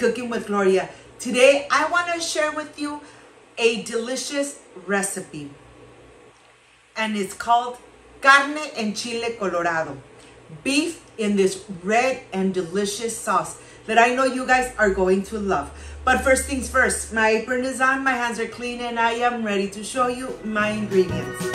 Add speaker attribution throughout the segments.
Speaker 1: Cooking with Gloria. Today I want to share with you a delicious recipe, and it's called Carne en Chile Colorado. Beef in this red and delicious sauce that I know you guys are going to love. But first things first, my apron is on, my hands are clean, and I am ready to show you my ingredients.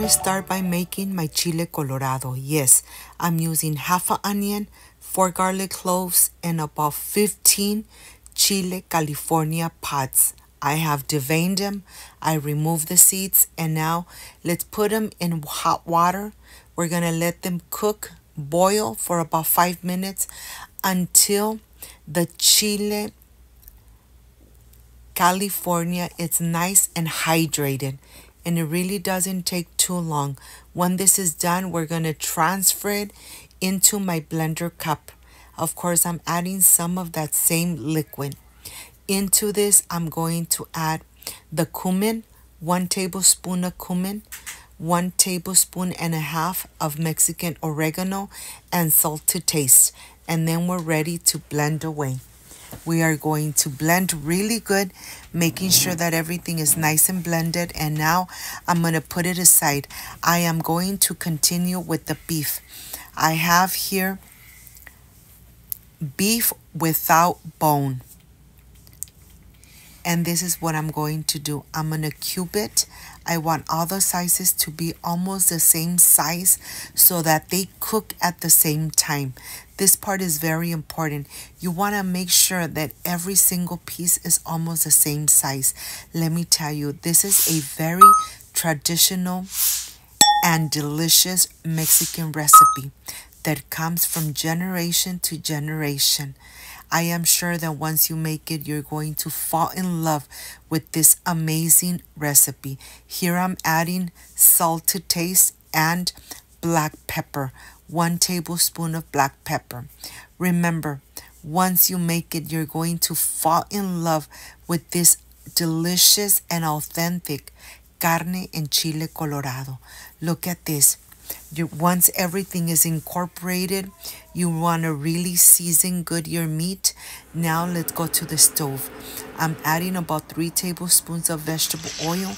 Speaker 1: Start by making my chile colorado. Yes, I'm using half an onion, 4 garlic cloves, and about 15 chile California pods. I have deveined them, I removed the seeds, and now let's put them in hot water. We're gonna let them boil for about 5 minutes until the chile California is nice and hydrated. And it really doesn't take too long. When this is done, we're going to transfer it into my blender cup. Of course, I'm adding some of that same liquid. Into this, I'm going to add the cumin, 1 tablespoon of cumin, 1 tablespoon and a half of Mexican oregano, and salt to taste. And then we're ready to blend away. We are going to blend really good, making sure that everything is nice and blended. And now I'm going to put it aside. I am going to continue with the beef. I have here beef without bone. And this is what I'm going to do. I'm going to cube it. I want all the sizes to be almost the same size so that they cook at the same time. This part is very important. You want to make sure that every single piece is almost the same size. Let me tell you, this is a very traditional and delicious Mexican recipe that comes from generation to generation. I am sure that once you make it, you're going to fall in love with this amazing recipe. Here I'm adding salt to taste and black pepper. 1 tablespoon of black pepper. Remember, once you make it, you're going to fall in love with this delicious and authentic carne en chile colorado. Look at this. Once everything is incorporated, you want to really season good your meat. Now let's go to the stove. I'm adding about 3 tablespoons of vegetable oil,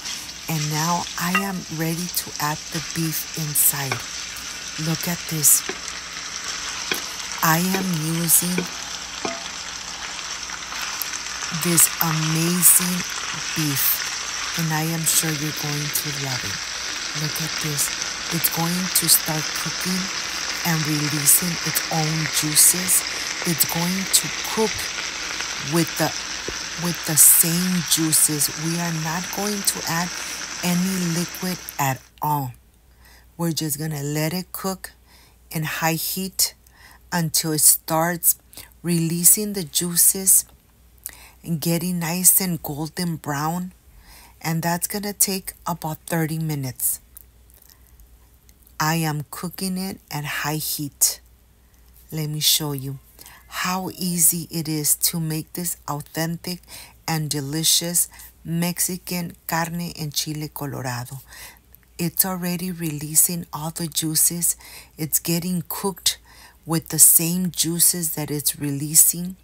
Speaker 1: and now I am ready to add the beef inside. Look at this. I am using this amazing beef, and I am sure you're going to love it. Look at this. It's going to start cooking and releasing its own juices. It's going to cook with the same juices. We are not going to add any liquid at all. We're just going to let it cook in high heat until it starts releasing the juices and getting nice and golden brown. And that's going to take about 30 minutes. I am cooking it at high heat. Let me show you how easy it is to make this authentic and delicious Mexican carne en chile colorado. It's already releasing all the juices. It's getting cooked with the same juices that it's releasing.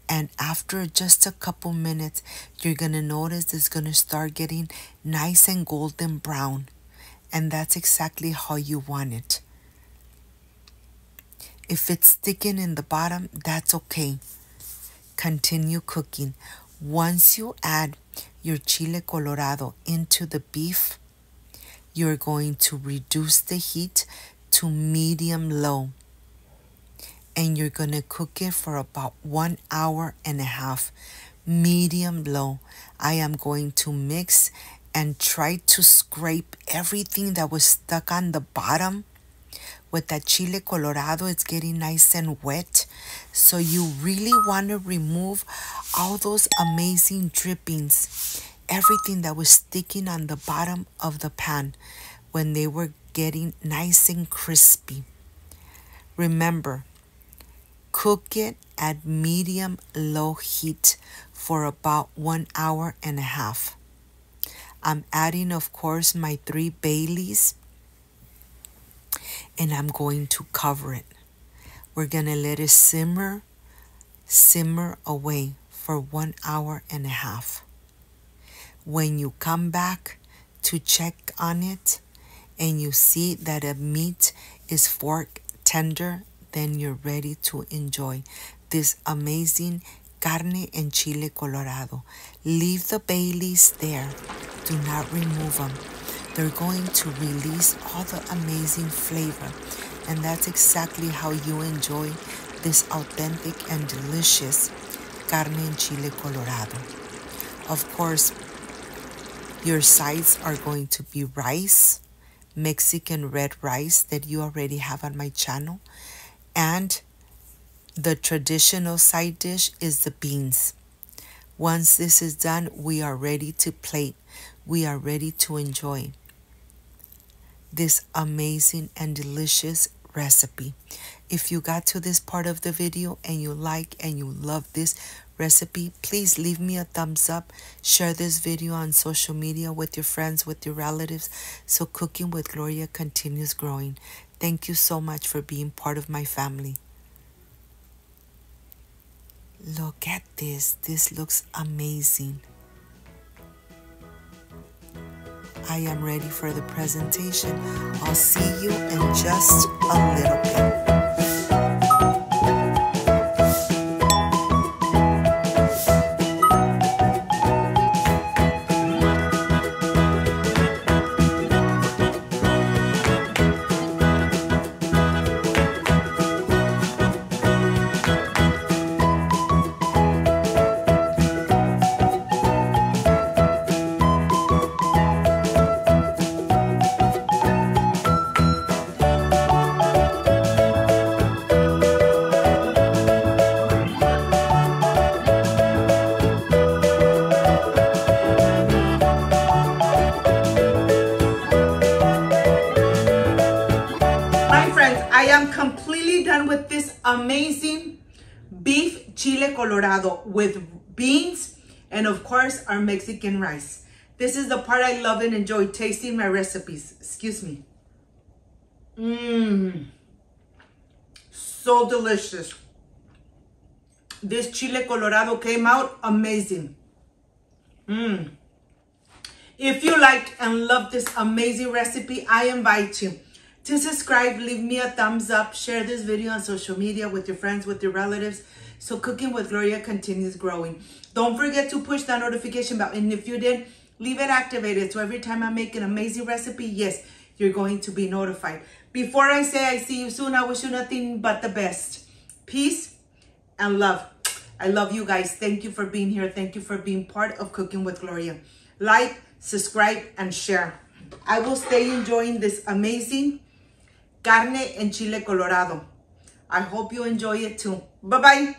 Speaker 1: And after just a couple minutes, you're going to notice it's going to start getting nice and golden brown. And that's exactly how you want it. If it's sticking in the bottom, that's okay. Continue cooking. Once you add your chile colorado into the beef, you're going to reduce the heat to medium low. and you're going to cook it for about 1 hour and a half, medium low. I am going to mix and try to scrape everything that was stuck on the bottom. With that chile colorado, it's getting nice and wet. So you really want to remove all those amazing drippings, everything that was sticking on the bottom of the pan when they were getting nice and crispy. Remember, cook it at medium low heat for about 1 hour and a half. I'm adding, of course, my 3 Baileys, and I'm going to cover it. We're going to let it simmer away for 1 hour and a half. When you come back to check on it and you see that the meat is fork tender, then you're ready to enjoy this amazing carne and chile colorado. Leave the Baileys there. Do not remove them. They're going to release all the amazing flavor. And that's exactly how you enjoy this authentic and delicious carne and chile colorado. Of course, your sides are going to be rice, Mexican red rice that you already have on my channel. And the traditional side dish is the beans. Once this is done, we are ready to plate. We are ready to enjoy this amazing and delicious recipe. If you got to this part of the video and you like and you love this recipe, please leave me a thumbs up. Share this video on social media with your friends, with your relatives, so Cooking with Gloria continues growing. Thank you so much for being part of my family. Look at this. This looks amazing. I am ready for the presentation. I'll see you in just a little bit. I am completely done with this amazing beef chile colorado with beans and of course our Mexican rice. This is the part I love and enjoy, tasting my recipes. Excuse me. So delicious. This chile colorado came out amazing. If you liked and loved this amazing recipe, I invite you to subscribe, leave me a thumbs up, share this video on social media with your friends, with your relatives, so Cooking with Gloria continues growing. Don't forget to push that notification bell, and if you did, leave it activated, so every time I make an amazing recipe, yes, you're going to be notified. Before I say I see you soon, I wish you nothing but the best. Peace and love. I love you guys. Thank you for being here. Thank you for being part of Cooking with Gloria. Like, subscribe, and share. I will stay enjoying this amazing carne and chile colorado. I hope you enjoy it too. Bye-bye.